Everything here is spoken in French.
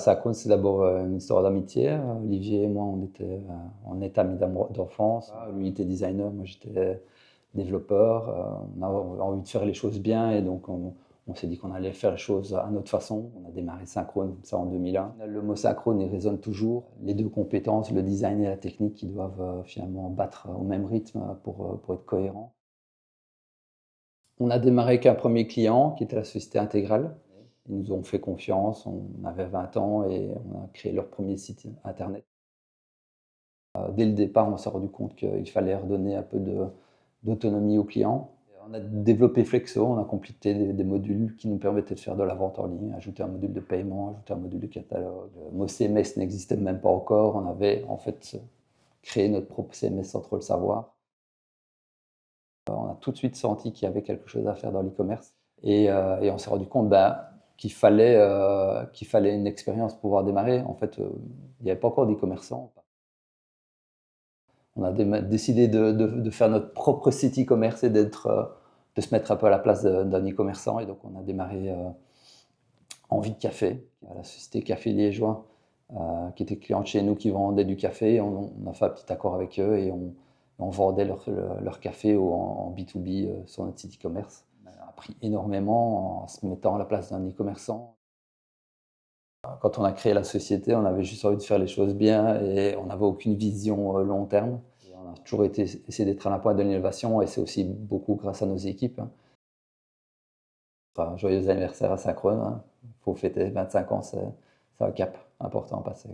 Synchrone, c'est d'abord une histoire d'amitié. Olivier et moi, on est amis d'enfance. Lui était designer, moi j'étais développeur. On avait envie de faire les choses bien et donc on s'est dit qu'on allait faire les choses à notre façon. On a démarré Synchrone, ça en 2001. Le mot synchrone, il résonne toujours. Les deux compétences, le design et la technique, qui doivent finalement battre au même rythme pour être cohérents. On a démarré avec un premier client qui était la Société Intégrale. Ils nous ont fait confiance, on avait 20 ans et on a créé leur premier site internet. Dès le départ, on s'est rendu compte qu'il fallait redonner un peu d'autonomie aux clients. On a développé Flexo, on a complété des modules qui nous permettaient de faire de la vente en ligne, ajouter un module de paiement, ajouter un module de catalogue. Nos CMS n'existaient même pas encore, on avait en fait créé notre propre CMS sans trop le savoir. On a tout de suite senti qu'il y avait quelque chose à faire dans l'e-commerce et on s'est rendu compte qu'il fallait une expérience pour pouvoir démarrer. En fait, il n'y avait pas encore d'e-commerçants. On a décidé de faire notre propre site e-commerce et de se mettre un peu à la place d'un e-commerçant. Et donc, on a démarré Envie de café, la société Café Liégeois, qui était cliente chez nous, qui vendait du café. On a fait un petit accord avec eux et on vendait leur café en B2B sur notre site e-commerce. On a appris énormément en se mettant à la place d'un e-commerçant. Quand on a créé la société, on avait juste envie de faire les choses bien et on n'avait aucune vision long terme. Et on a toujours essayé d'être à la pointe de l'innovation et c'est aussi beaucoup grâce à nos équipes. Enfin, joyeux anniversaire à Synchrone. Il faut fêter 25 ans, c'est un cap important à passer.